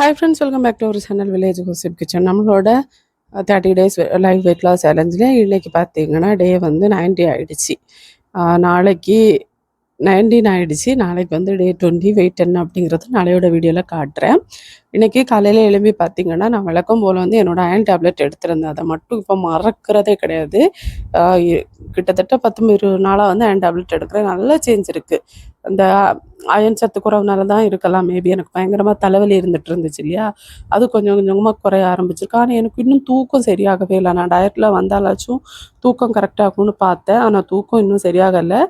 Hi friends, welcome back to ஒரு channel village gossip kitchen. நம்மளோட 30 days live weight loss சேலஞ்சில் இன்றைக்கி பார்த்தீங்கன்னா டே வந்து 90 ஆகிடுச்சு. நாளைக்கு 19 ஆகிடுச்சு. நாளைக்கு வந்து டே 20 வெயிட் 10 அப்படிங்கிறது நாளையோட வீடியோவில் காட்டுறேன். இன்றைக்கி காலையில் எழும்பி பார்த்திங்கன்னா நான் வழக்கம் போல் வந்து என்னோடய அயன் டேப்லெட் எடுத்திருந்தேன். அதை மட்டும் இப்போ மறக்கிறதே கிடையாது. கிட்டத்தட்ட 10-20 நாளாக வந்து அயன் டேப்லெட் எடுக்கிறேன். நல்ல சேஞ்ச் இருக்குது. அந்த அயன் சத்து குறைவுனால தான் இருக்கலாம் மேபி. எனக்கு பயங்கரமாக தலைவலி இருந்துகிட்டு இருந்துச்சு இல்லையா, அது கொஞ்சம் கொஞ்சமாக குறைய ஆரம்பிச்சிருக்கு. ஆனால் எனக்கு இன்னும் தூக்கம் சரியாகவே இல்லை. நான் டயட்டில் வந்தாலாச்சும் தூக்கம் கரெக்டாகும்னு பார்த்தேன். ஆனால் தூக்கம் இன்னும் சரியாகலை.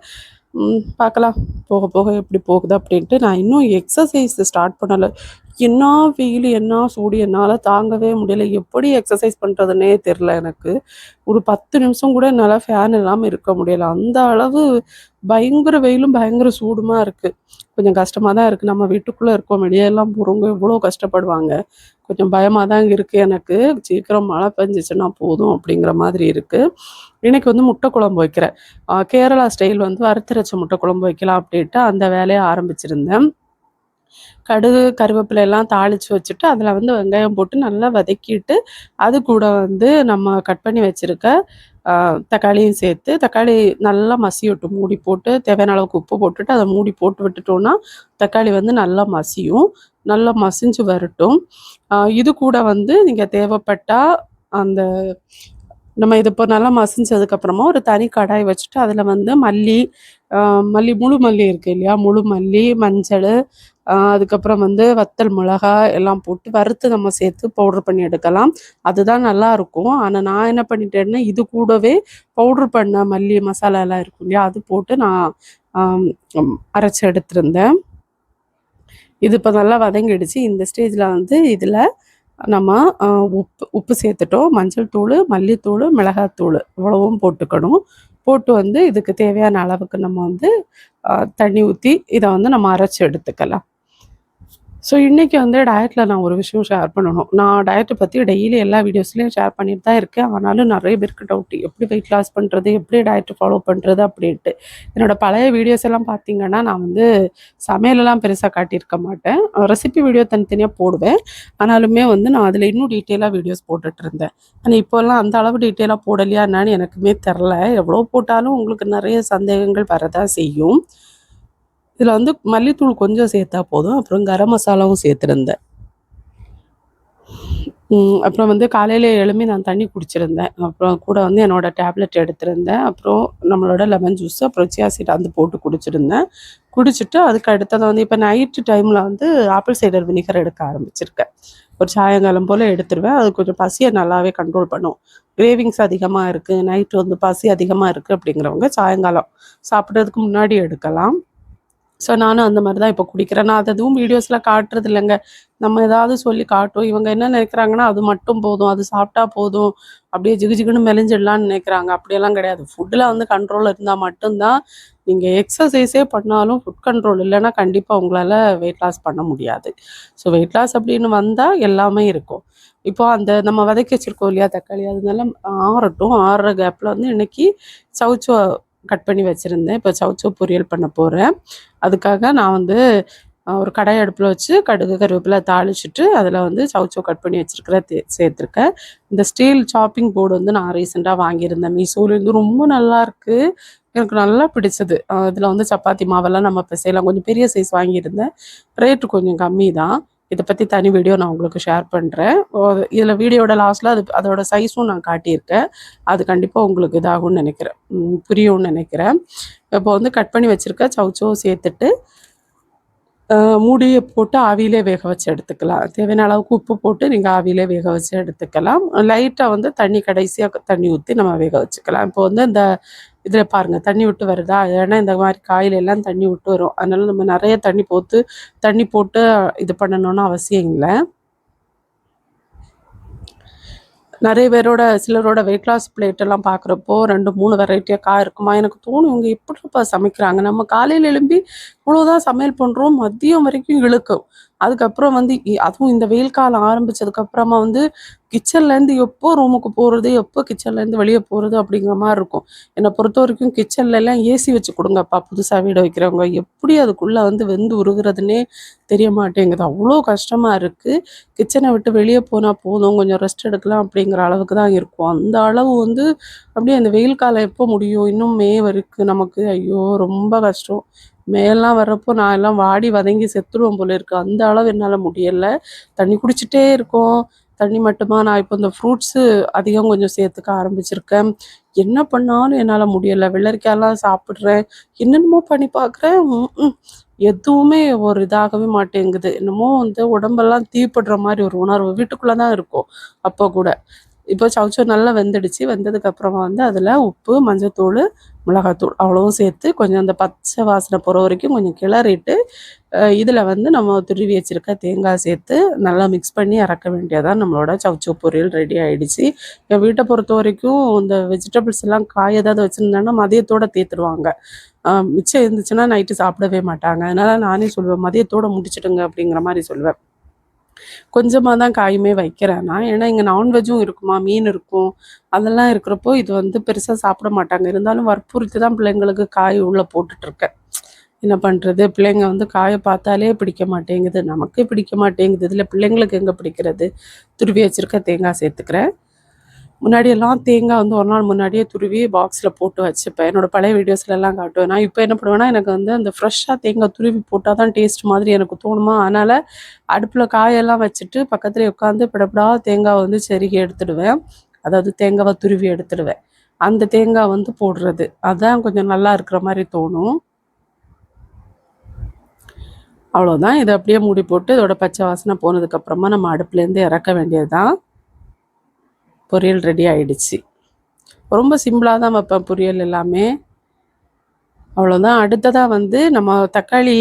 பார்க்கலாம் போக போக எப்படி போகுது அப்படின்ட்டு. நான் இன்னும் எக்ஸசைஸ் ஸ்டார்ட் பண்ணலை. என்ன வெயில், என்ன சூடு, என்னால் தாங்கவே முடியலை. எப்படி எக்ஸசைஸ் பண்ணுறதுன்னே தெரில எனக்கு. ஒரு 10 நிமிஷம் கூட என்னால் ஃபேன் இல்லாமல் இருக்க முடியலை. அந்த அளவு பயங்கர வெயிலும் பயங்கர சூடுமா இருக்குது. கொஞ்சம் கஷ்டமாக தான் இருக்குது. நம்ம வீட்டுக்குள்ளே இருக்கோம், வெளியெல்லாம் போகிறவங்க எவ்வளோ கஷ்டப்படுவாங்க. கொஞ்சம் பயமாக தான் இருக்குது எனக்கு. சீக்கிரம் மழை பெஞ்சிச்சுன்னா போதும் அப்படிங்கிற மாதிரி இருக்குது. இன்றைக்கி வந்து முட்டை குழம்பு வைக்கிறேன். கேரளா ஸ்டைல் வந்து வறுத்தரைச்ச முட்டை குழம்பு வைக்கலாம் அப்படின்ட்டு அந்த வேலையை ஆரம்பிச்சிருந்தேன். கடுகு கருவேப்பிலை எல்லாம் தாளித்து வச்சுட்டு அதில் வந்து வெங்காயம் போட்டு நல்லா வதக்கிட்டு அது கூட வந்து நம்ம கட் பண்ணி வச்சுருக்க தக்காளியும் சேர்த்து, தக்காளி நல்லா மசியட்டு மூடி போட்டு தேவையான அளவுக்கு உப்பு போட்டுட்டு அதை மூடி போட்டு விட்டுட்டோன்னா தக்காளி வந்து நல்லா மசியும். நல்லா மசிஞ்சு வரட்டும். இது கூட வந்து நீங்கள் தேவைப்பட்டால் அந்த நம்ம இது இப்போ நல்லா மசிஞ்சதுக்கப்புறமா ஒரு தனி கடாய் வச்சுட்டு அதில் வந்து மல்லி முழு மல்லி இருக்குது இல்லையா, முழு மல்லி, மஞ்சள், அதுக்கப்புறம் வந்து வத்தல் மிளகா எல்லாம் போட்டு வறுத்து நம்ம சேர்த்து பவுட்ரு பண்ணி எடுக்கலாம். அதுதான் நல்லாயிருக்கும். ஆனால் நான் என்ன பண்ணிட்டேன்னா இது கூடவே பவுட்ரு பண்ண மல்லி மசாலா எல்லாம் இருக்கும் இல்லையா, அது போட்டு நான் அரைச்சி எடுத்திருந்தேன். இது இப்போ நல்லா வதங்கிடுச்சு. இந்த ஸ்டேஜில் வந்து இதில் நம்ம உப்பு சேர்த்துட்டோம். மஞ்சள் தூள், மல்லித்தூள், மிளகாத்தூள் இவ்வளவும் போட்டுக்கணும். போட்டு வந்து இதுக்கு தேவையான அளவுக்கு நம்ம வந்து தண்ணி ஊற்றி இதை வந்து நம்ம அரைச்சி எடுத்துக்கலாம். ஸோ இன்றைக்கி வந்து டயட்டில் நான் ஒரு விஷயம் ஷேர் பண்ணணும். நான் டயட்டை பற்றி டெய்லி எல்லா வீடியோஸ்லேயும் ஷேர் பண்ணிட்டு தான் இருக்கேன். ஆனாலும் நிறைய பேருக்கு டவுட், எப்படி வெயிட் லாஸ் பண்ணுறது, எப்படி டயட்டை ஃபாலோ பண்ணுறது அப்படின்ட்டு. என்னோடய பழைய வீடியோஸ் எல்லாம் பார்த்திங்கன்னா நான் வந்து சமையலெல்லாம் பெருசாக காட்டியிருக்க மாட்டேன். ரெசிபி வீடியோ தனித்தனியாக போடுவேன். ஆனாலுமே வந்து நான் அதில் இன்னும் டீட்டெயிலாக வீடியோஸ் போட்டுட்டு இருந்தேன். ஆனால் இப்போல்லாம் அந்த அளவு டீட்டெயிலாக போடலையா என்னான்னு எனக்குமே தெரில. எவ்வளோ போட்டாலும் உங்களுக்கு நிறைய சந்தேகங்கள் வரதான் செய்யும். இதில் வந்து மல்லித்தூள் கொஞ்சம் சேர்த்தா போதும். அப்புறம் கரம் மசாலாவும் சேர்த்துருந்தேன். அப்புறம் வந்து காலையில் எழும்பி நான் தண்ணி குடிச்சிருந்தேன். அப்புறம் கூட வந்து என்னோடய டேப்லெட் எடுத்திருந்தேன். அப்புறம் நம்மளோட லெமன் ஜூஸ், அப்புறம் சியா சீட் வந்து போட்டு குடிச்சிருந்தேன். குடிச்சிட்டு அதுக்கு அடுத்தது வந்து இப்போ நைட்டு டைமில் வந்து ஆப்பிள் சைடர் வினிகர் எடுக்க ஆரம்பிச்சிருக்கேன். ஒரு சாயங்காலம் போல் எடுத்துருவேன். அது கொஞ்சம் பசியை நல்லாவே கண்ட்ரோல் பண்ணும். கிரேவிங்ஸ் அதிகமாக இருக்குது, நைட்டு வந்து பசி அதிகமாக இருக்குது அப்படிங்கிறவங்க சாயங்காலம் சாப்பிட்றதுக்கு முன்னாடி எடுக்கலாம். ஸோ நானும் அந்த மாதிரி தான் இப்போ குடிக்கிறேன். நான் அதுவும் வீடியோஸில் காட்டுறது இல்லைங்க. நம்ம ஏதாவது சொல்லி காட்டும். இவங்க என்ன நினைக்கிறாங்கன்னா அது மட்டும் போதும், அது சாப்பிட்டா போதும், அப்படியே ஜிகுன்னு மெலிஞ்சிடலான்னு நினைக்கிறாங்க. அப்படியெல்லாம் கிடையாது. ஃபுட்டில் வந்து கண்ட்ரோல் இருந்தால் மட்டும்தான். நீங்கள் எக்ஸசைஸே பண்ணாலும் ஃபுட் கண்ட்ரோல் இல்லைன்னா கண்டிப்பாக உங்களால் வெயிட் லாஸ் பண்ண முடியாது. ஸோ வெயிட் லாஸ் அப்படின்னு வந்தால் எல்லாமே இருக்கும். இப்போ அந்த நம்ம வதக்கி வச்சுருக்கோம் இல்லையா தக்காளி, அதனால ஆறட்டும். ஆறுற கேப்பில் வந்து இன்றைக்கி சவுச்சோ கட் பண்ணி வச்சுருந்தேன். இப்போ சவுச்சோ பொரியல் பண்ண போகிறேன். அதுக்காக நான் வந்து ஒரு கடாய் அடுப்பில் வச்சு கடுகு கருவேப்பிலை தாளிச்சிட்டு அதில் வந்து சவுச்சோ கட் பண்ணி சேர்த்துருக்கேன். இந்த ஸ்டீல் சாப்பிங் போர்டு வந்து நான் ரீசெண்டாக வாங்கியிருந்தேன் மீஷோலேருந்து. ரொம்ப நல்லாயிருக்கு, எனக்கு நல்லா பிடிச்சது. இதில் வந்து சப்பாத்தி மாவெல்லாம் நம்ம பிசையலாம். கொஞ்சம் பெரிய சைஸ் வாங்கியிருந்தேன். ரேட்டு கொஞ்சம் கம்மி தான். இதை பற்றி தனி வீடியோ நான் உங்களுக்கு ஷேர் பண்ணுறேன். இதில் வீடியோட லாஸ்ட்டில் அதோட சைஸும் நான் காட்டியிருக்கேன். அது கண்டிப்பாக உங்களுக்கு இதாகும்னு நினைக்கிறேன், புரியும்னு நினைக்கிறேன். இப்போ வந்து கட் பண்ணி வச்சுருக்க சவுச்சோ சேர்த்துட்டு மூடியை போட்டு ஆவியிலே வேக வச்சு எடுத்துக்கலாம். தேவையான அளவுக்கு உப்பு போட்டு நீங்கள் ஆவியிலே வேக வச்சு எடுத்துக்கலாம். லைட்டாக வந்து தண்ணி கடைசியாக தண்ணி ஊற்றி நம்ம வேக வச்சுக்கலாம். இப்போ வந்து இந்த இதில் பாருங்கள் தண்ணி விட்டு வருதா, ஏன்னா இந்த மாதிரி காயிலெல்லாம் தண்ணி விட்டு வரும். அதனால் நம்ம நிறைய தண்ணி போட்டு இது பண்ணணும்னு அவசியம் இல்லை. நிறைய பேரோட சிலரோட வெயிட் லாஸ் பிளேட்டெல்லாம் பார்க்குறப்போ 2-3 வெரைட்டியாக காய் இருக்குமா, எனக்கு தோணும் இவங்க எப்படிப்பா சமைக்கிறாங்க. நம்ம காலையில் எழும்பி இவ்வளோதான் சமையல் பண்ணுறோம், மதியம் வரைக்கும் இழுக்கும். அதுக்கப்புறம் வந்து அதுவும் இந்த வெயில் காலம் ஆரம்பிச்சதுக்கப்புறமா வந்து கிச்சன்லேருந்து எப்போ ரூமுக்கு போகிறது, எப்போ கிச்சன்லேருந்து வெளியே போகிறது அப்படிங்கிற மாதிரி இருக்கும். என்னை பொறுத்த வரைக்கும் கிச்சன்லலாம் ஏசி வச்சு கொடுங்கப்பா, புதுசாக வீடு வைக்கிறவங்க. எப்படி அதுக்குள்ளே வந்து வெந்து உருகிறதுனே தெரிய மாட்டேங்குது, அவ்வளோ கஷ்டமாக இருக்குது. கிச்சனை விட்டு வெளியே போனால் போதும், கொஞ்சம் ரெஸ்ட் எடுக்கலாம் அப்படிங்கிற அளவுக்கு தான் இருக்கும். அந்த அளவு வந்து அப்படியே அந்த வெயில் காலம் எப்போ முடியும், இன்னும் மே வரைக்கும் நமக்கு. ஐயோ ரொம்ப கஷ்டம். மேலாம் வர்றப்போ நான் எல்லாம் வாடி வதங்கி செத்துருவோம் போல இருக்கு. அந்த அளவு என்னால் முடியலை. தண்ணி குடிச்சிட்டே இருக்கோம். தண்ணி மட்டுமா, நான் இப்போ இந்த ஃப்ரூட்ஸு அதிகம் கொஞ்சம் சேர்த்துக்க ஆரம்பிச்சிருக்கேன். என்ன பண்ணாலும் என்னால் முடியலை. வெள்ளரிக்காயெல்லாம் சாப்பிட்றேன், என்னென்னமோ பண்ணி பார்க்குறேன். எதுவுமே ஒரு இதாகவே மாட்டேங்குது. என்னமோ வந்து உடம்பெல்லாம் தீப்படுற மாதிரி ஒரு உணர்வு வீட்டுக்குள்ளே தான் இருக்கும். அப்போ கூட இப்போ சவுச்சோ நல்லா வெந்துடுச்சு. வெந்ததுக்கப்புறமா வந்து அதில் உப்பு, மஞ்சத்தூள், மிளகாத்தூள் அவ்வளவும் சேர்த்து கொஞ்சம் அந்த பச்சை வாசனை போகிற வரைக்கும் கொஞ்சம் கிளறிட்டு, இதில் வந்து நம்ம துருவி வச்சுருக்க தேங்காய் சேர்த்து நல்லா மிக்ஸ் பண்ணி இறக்க வேண்டியதான். நம்மளோட சவுச்சோ பொரியல் ரெடி ஆகிடுச்சு. என் வீட்டை பொறுத்த வரைக்கும் இந்த வெஜிடபிள்ஸ் எல்லாம் காய் ஏதாவது வச்சுருந்தாங்கன்னா மதியத்தோடு தேத்துருவாங்க. மிச்சம் இருந்துச்சுன்னா நைட்டு சாப்பிடவே மாட்டாங்க. அதனால் நானே சொல்லுவேன், மதியத்தோடு முடிச்சிடுங்க அப்படிங்கிற மாதிரி சொல்லுவேன். கொஞ்சமாக தான் காயுமே வைக்கிறேன் நான். ஏன்னா இங்கே நான்வெஜ்ஜும் இருக்குமா, மீன் இருக்கும். அதெல்லாம் இருக்கிறப்போ இது வந்து பெருசாக சாப்பிட மாட்டாங்க. இருந்தாலும் வற்புறுத்தி தான் பிள்ளைங்களுக்கு காய் உள்ளே போட்டுட்ருக்கேன். என்ன பண்ணுறது, பிள்ளைங்க வந்து காயை பார்த்தாலே பிடிக்க மாட்டேங்குது, நமக்கே பிடிக்க மாட்டேங்குது, இதில் பிள்ளைங்களுக்கு எங்கே பிடிக்கிறது. துருவி வச்சுருக்க தேங்காய் சேர்த்துக்கிறேன். முன்னாடியெல்லாம் தேங்காய் வந்து ஒரு நாள் முன்னாடியே துருவி பாக்ஸில் போட்டு வச்சுப்பேன். என்னோடய பழைய வீடியோஸ்லலாம் காட்டுவேன். நான் இப்போ என்ன பண்ணுவேன்னா, எனக்கு வந்து அந்த ஃப்ரெஷ்ஷாக தேங்காய் துருவி போட்டால் தான் டேஸ்ட் மாதிரி எனக்கு தோணுமா, அதனால் அடுப்பில் காயெல்லாம் வச்சுட்டு பக்கத்துலேயே உட்காந்து பிடப்படா தேங்காய் வந்து செருகி எடுத்துடுவேன். அதாவது தேங்காவை துருவி எடுத்துடுவேன். அந்த தேங்காய் வந்து போடுறது அதுதான் கொஞ்சம் நல்லா இருக்கிற மாதிரி தோணும். அவ்வளோதான். இதை அப்படியே மூடி போட்டு இதோட பச்சை வாசனை போனதுக்கப்புறமா நம்ம அடுப்புலேருந்து இறக்க வேண்டியது தான். பொரியல் ரெடி ஆகிடுச்சு. ரொம்ப சிம்பிளாக தான் வைப்பேன் பொரியல் எல்லாமே. அவ்வளோதான். அடுத்ததாக வந்து நம்ம தக்காளி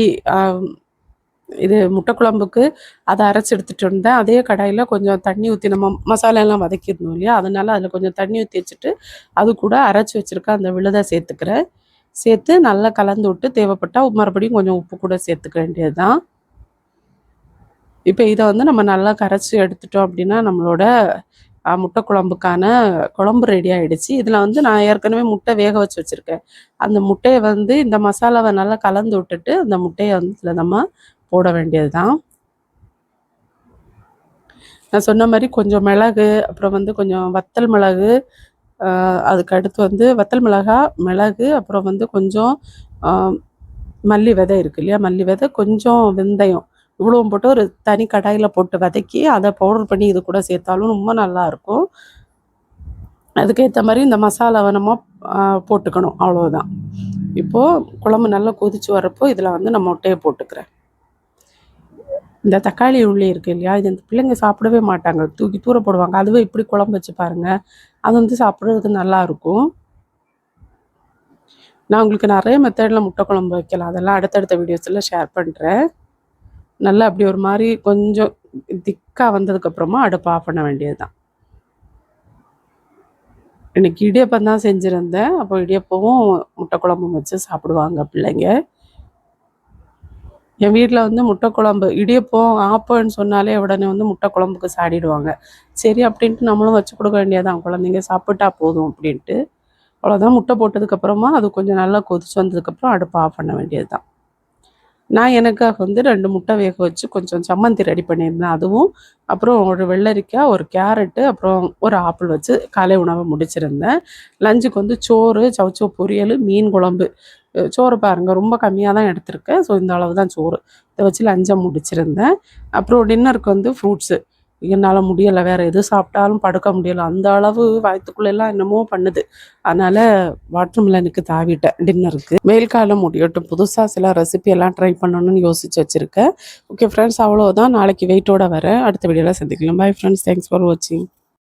இது முட்டை குழம்புக்கு அதை அரைச்சி எடுத்துகிட்டு வந்தேன். அதே கடாயில் கொஞ்சம் தண்ணி ஊற்றி, நம்ம மசாலாலாம் வதக்கிடணும் இல்லையா, அதனால் அதில் கொஞ்சம் தண்ணி ஊற்றி வச்சுட்டு அது கூட அரைச்சி வச்சுருக்க அந்த விழுதை சேர்த்துக்கிறேன். சேர்த்து நல்லா கலந்து விட்டு தேவைப்பட்டால் மறுபடியும் கொஞ்சம் உப்பு கூட சேர்த்துக்க வேண்டியது தான். இப்போ இதை வந்து நம்ம நல்லா கரைச்சி எடுத்துட்டோம் அப்படின்னா நம்மளோட முட்டை குழம்புக்கான குழம்பு ரெடி ஆகிடுச்சு. இதில் வந்து நான் ஏற்கனவே முட்டை வேக வச்சு வச்சுருக்கேன். அந்த முட்டையை வந்து இந்த மசாலாவை நல்லா கலந்து விட்டுட்டு அந்த முட்டையை வந்து இதில் நம்ம போட வேண்டியது தான். நான் சொன்ன மாதிரி கொஞ்சம் மிளகு, அப்புறம் வந்து கொஞ்சம் வத்தல் மிளகு, அதுக்கு அடுத்து வந்து வத்தல் மிளகா, மிளகு, அப்புறம் வந்து கொஞ்சம் மல்லி விதை இருக்குது இல்லையா, மல்லி விதை, கொஞ்சம் வெந்தயம், இவ்வளவும் போட்டு ஒரு தனி கடாயில் போட்டு வதக்கி அதை பவுடர் பண்ணி இது கூட சேர்த்தாலும் ரொம்ப நல்லாயிருக்கும். அதுக்கேற்ற மாதிரி இந்த மசாலாவை நம்ம போட்டுக்கணும், அவ்வளோதான். இப்போது குழம்பு நல்லா கொதித்து வரப்போ இதில் வந்து நான் முட்டையை போட்டுக்கிறேன். இந்த தக்காளி உள்ளி இருக்குது இல்லையா, இது இந்த பிள்ளைங்க சாப்பிடவே மாட்டாங்க, தூக்கி தூர போடுவாங்க. அதுவே இப்படி குழம்பு வச்சு பாருங்கள், அது வந்து சாப்பிட்றதுக்கு நல்லாயிருக்கும். நான் உங்களுக்கு நிறைய மெத்தடில் முட்டை குழம்பு வைக்கலாம், அதெல்லாம் அடுத்தடுத்த வீடியோஸில் ஷேர் பண்ணுறேன். நல்லா அப்படி ஒரு மாதிரி கொஞ்சம் திக்காக வந்ததுக்கப்புறமா அடுப்பு ஆஃப் பண்ண வேண்டியது தான். இன்றைக்கி இடியப்பம் தான் செஞ்சுருந்தேன். அப்போ இடியப்பவும் முட்டை குழம்பும் வச்சு சாப்பிடுவாங்க பிள்ளைங்க. என் வீட்டில் வந்து முட்டை குழம்பு, இடியப்பம், ஆப்பம்னு சொன்னாலே உடனே வந்து முட்டை குழம்புக்கு சாடிடுவாங்க. சரி அப்படின்ட்டு நம்மளும் வச்சு கொடுக்க வேண்டியதான், குழந்தைங்க சாப்பிட்டா போதும் அப்படின்ட்டு. அவ்வளோதான். முட்டை போட்டதுக்கப்புறமா அது கொஞ்சம் நல்லா கொதிச்சு வந்ததுக்கப்புறம் அடுப்பு ஆஃப் பண்ண வேண்டியது தான். நான் எனக்காக வந்து 2 முட்டை வேக வச்சு கொஞ்சம் சம்மந்தி ரெடி பண்ணியிருந்தேன். அதுவும் அப்புறம் ஒரு வெள்ளரிக்காய், ஒரு கேரட்டு, அப்புறம் ஒரு ஆப்பிள் வச்சு காலை உணவை முடிச்சிருந்தேன். லஞ்சுக்கு வந்து சோறு, சவுச்சோ பொரியல், மீன் குழம்பு. சோறு பாருங்கள் ரொம்ப கம்மியாக தான் எடுத்திருக்கேன். ஸோ இந்த அளவு தான் சோறு. இதை வச்சு லஞ்சை முடிச்சிருந்தேன். அப்புறம் டின்னருக்கு வந்து ஃப்ரூட்ஸு. என்னால் முடியலை, வேறு எது சாப்பிட்டாலும் படுக்க முடியலை, அந்த அளவு வயிற்றுக்குள்ளெல்லாம் என்னமோ பண்ணுது. அதனால் வாட்டர் மிலனுக்கு தாவிட்டேன் டின்னருக்கு. வெயில் காலம் முடியட்டும், புதுசாக சில ரெசிபியெல்லாம் ட்ரை பண்ணணும்னு யோசிச்சு வச்சுருக்கேன். ஓகே ஃப்ரெண்ட்ஸ், அவ்வளோதான். நாளைக்கு வெயிட்டோட வரேன். அடுத்த வீடியோவில் சந்திக்கலாம். பை ஃப்ரெண்ட்ஸ், தேங்க்ஸ் ஃபார் வாட்சிங்.